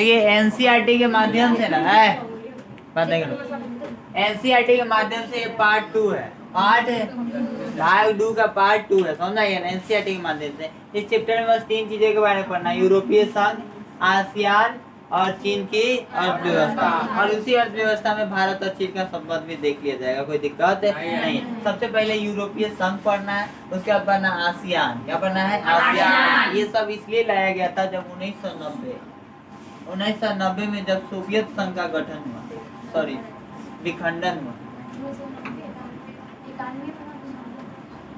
ये एनसीईआरटी के माध्यम से ना है, पता करो एनसीईआरटी के माध्यम से ये पार्ट 2 है, पार्ट भाग 2 का पार्ट 2 है, समझा गया ना। एनसीईआरटी के माध्यम से इस चैप्टर में बस 3 चीजों के बारे में पढ़ना, यूरोपीय संघ, आसियान और चीन की अर्थव्यवस्था, और उसी अर्थव्यवस्था में भारत और चीन का संबंध भी देख लिया जाएगा, कोई दिक्कत नहीं। सबसे पहले यूरोपीय संघ पढ़ना है, उसके बाद पढ़ना आसियान। क्या पढ़ना है? आसियान। ये सब इसलिए लाया गया था जब 1990 में जब सोवियत संघ का गठन हुआ, सॉरी विखंडन हुआ,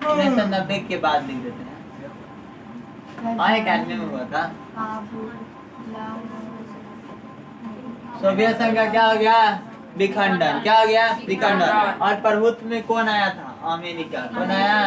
1990 के बाद लिख देते हैं। हाँ 91 में हुआ था। सोवियत संघ का क्या हो गया? विखंडन। क्या हो गया? विखंडन। और प्रभुत्व में कौन आया था? अमेरिका। कौन आया?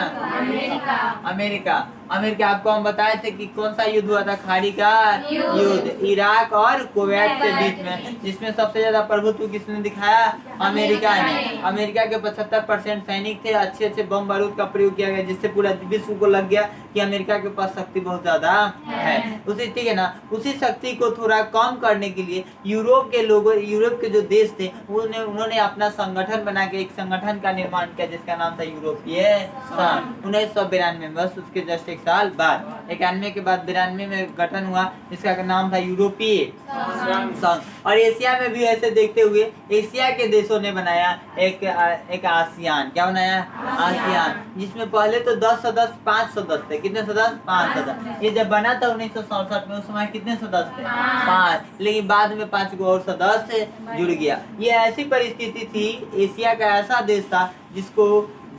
अमेरिका। अमेरिका आपको हम बताए थे कि कौन सा युद्ध हुआ था? खाड़ी का युद्ध, इराक और कुवैत के बीच में, जिसमें सबसे ज्यादा प्रभुत्व किसने दिखाया? अमेरिका ने। अमेरिका के 75% सैनिक थे, अच्छे अच्छे बम बारूद का प्रयोग किया गया, जिससे पूरा विश्व को लग गया कि अमेरिका के पास शक्ति बहुत ज्यादा है। उसी ठीक है ना, उसी शक्ति को थोड़ा कम करने के लिए यूरोप के लोगों, यूरोप के जो देश थे उन्होंने अपना संगठन बना के एक संगठन का निर्माण किया, जिसका नाम था यूरोपीय संघ। 1992 में, बस उसके जस्ट साल बाद, 91 के बाद 92 में गठन हुआ, जिसका नाम था यूरोपीय संघ। और एशिया में भी ऐसे देखते हुए एशिया के देशों ने बनाया एक आसियान। क्या बनाया? आसियान, जिसमें पहले तो 10 सदस्य, 5 सदस्य थे। कितने सदस्य? 5 सदस्य। ये जब बना था 1967 में, उस समय कितने सदस्य थे? 5, लेकिन बाद में 5 को और सदस्य जुड़ गया। ये ऐसी परिस्थिति थी, एशिया का ऐसा देश था जिसको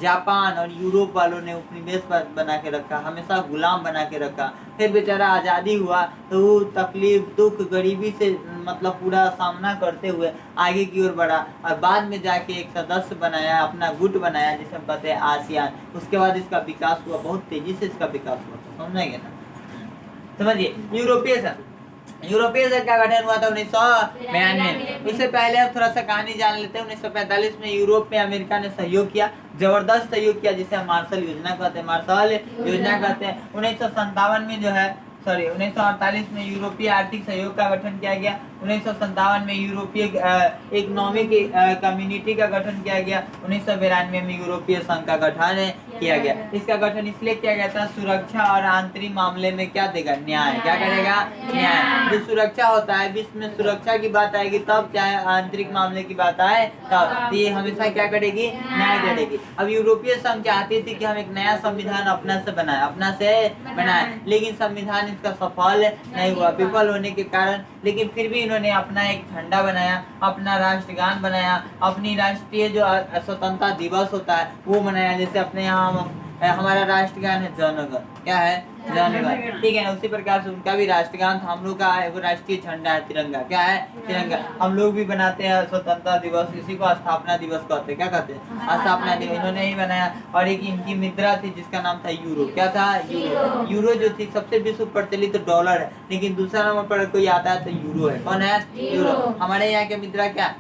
जापान और यूरोप वालों ने उपनिवेश बना के रखा, हमेशा गुलाम बना के रखा। फिर बेचारा आज़ादी हुआ तो वो तकलीफ, दुख, गरीबी से मतलब पूरा सामना करते हुए आगे की ओर बढ़ा, और बाद में जाके एक सदस्य बनाया, अपना गुट बनाया, जिसे हम कहते हैं आसियान। उसके बाद इसका विकास हुआ, बहुत तेजी से इसका विकास हुआ, समझेंगे ना। समझिए, यूरोपीय संघ का गठन हुआ था 1992 में। इससे पहले हम थोड़ा सा कहानी जान लेते हैं। 1945 में यूरोप में अमेरिका ने सहयोग किया, जबरदस्त सहयोग किया, जिसे हम मार्शल योजना कहते हैं। मार्शल योजना कहते हैं। 1957 में जो है, सॉरी 1948 में यूरोपीय आर्थिक सहयोग का गठन किया गया। 1957 में यूरोपीय इकोनॉमिक कम्युनिटी का गठन किया गया। 1992 में यूरोपीय संघ का गठन किया गया। इसका गठन इसलिए किया गया था, सुरक्षा और आंतरिक मामले में क्या देगा? न्याय। क्या करेगा? न्याय। जो सुरक्षा होता है, विश्व में सुरक्षा की बात आएगी तब, चाहे आंतरिक मामले की बात आए तब, ये हमेशा क्या करेगी? न्याय करेगी। अब यूरोपीय संघ चाहती थी कि हम एक नया संविधान अपना से बनाए, लेकिन संविधान इसका सफल नहीं हुआ, विफल होने के कारण। लेकिन फिर भी इन्होंने अपना एक झंडा बनाया, अपना राष्ट्रगान बनाया, अपनी राष्ट्रीय जो स्वतंत्रता दिवस होता है वो मनाया। जैसे अपने यहाँ हमारा राष्ट्रगान है जनगण। क्या है? जनगण। ठीक है ना, उसी प्रकार से उनका भी राष्ट्रगान था। हम लोग का वो राष्ट्रीय झंडा है तिरंगा। क्या है? तिरंगा। हम लोग भी बनाते हैं स्वतंत्रता दिवस, इसी को स्थापना दिवस कहते हैं। क्या कहते हैं? स्थापना दिवस। इन्होंने ही बनाया। और एक इनकी मुद्रा थी जिसका नाम था यूरो। क्या था? यूरो। यूरो जो थी सबसे विश्व प्रचलित डॉलर है, लेकिन दूसरा नंबर पर कोई आता है तो यूरो है। कौन है? यूरो। हमारे यहाँ की मुद्रा क्या?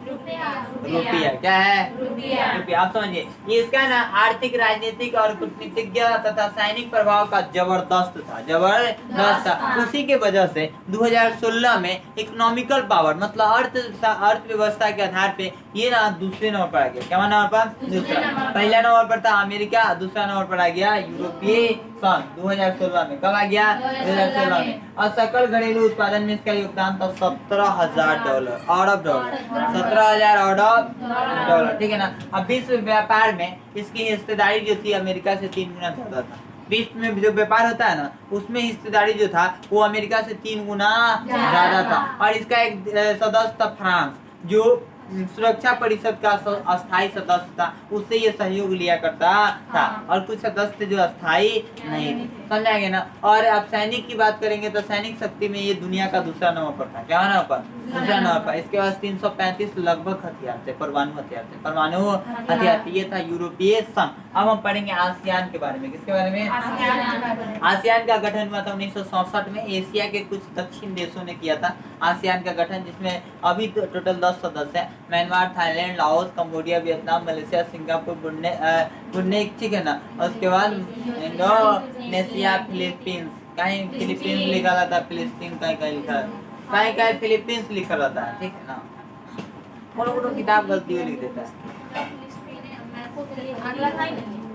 रुपया। क्या है? रुपया। आप समझिए, ये इसका ना आर्थिक, राजनीतिक और कूटनीतिक तथा सैनिक प्रभाव का जबरदस्त था। उसी के वजह से 2016 में इकोनॉमिकल पावर मतलब अर्थव्यवस्था के आधार पे ये ना दूसरे नंबर पर आ गया। क्या नंबर पर? दूसरा। पहला नंबर पर था अमेरिका, दूसरा नंबर पर आ गया यूरोपीय संघ 2016 में। कब आ गया? 2016 में। और सकल घरेलू उत्पादन में इसका योगदान था $17,000 अरब डॉलर। 17,000 अरब डॉलर। ठीक है ना। अब विश्व व्यापार में इसकी हिस्सेदारी जो थी अमेरिका से 3 गुना ज्यादा था। विश्व में जो व्यापार होता है ना, उसमें हिस्सेदारी जो था वो अमेरिका से 3 गुना ज्यादा था। और इसका एक सदस्य था फ्रांस, जो सुरक्षा परिषद का अस्थायी सदस्य था, उससे ये सहयोग लिया करता था। और कुछ सदस्य जो अस्थायी नहीं थे, समझ आएंगे ना। और अब सैनिक की बात करेंगे तो सैनिक शक्ति में ये दुनिया का दूसरा नंबर पर था। क्या नंबर पर? दूसरा नंबर पर। इसके पास 335 लगभग हथियार थे, परमाणु हथियार थे। ये था यूरोपीय संघ। अब हम पढ़ेंगे आसियान के बारे में। किसके बारे में? आसियान का गठन हुआ था 1967 में। एशिया के कुछ दक्षिण देशों ने किया था आसियान का गठन, जिसमें अभी तो टोटल 10 सदस्य हैं। Myanmar, Thailand, Laos, Cambodia, Vietnam, Malaysia, Singapore, Brunei. ठीक है ना। उसके बाद इंडोनेशिया, फिलीपींस। कहीं फिलीपींस लिखा था, फिलिस्तीन कहीं लिखा है। कहीं कहीं फिलीपींस लिखा रहता है, ठीक है ना। वो लोग किताब गलती लिख देता है। अगला था ही नहीं।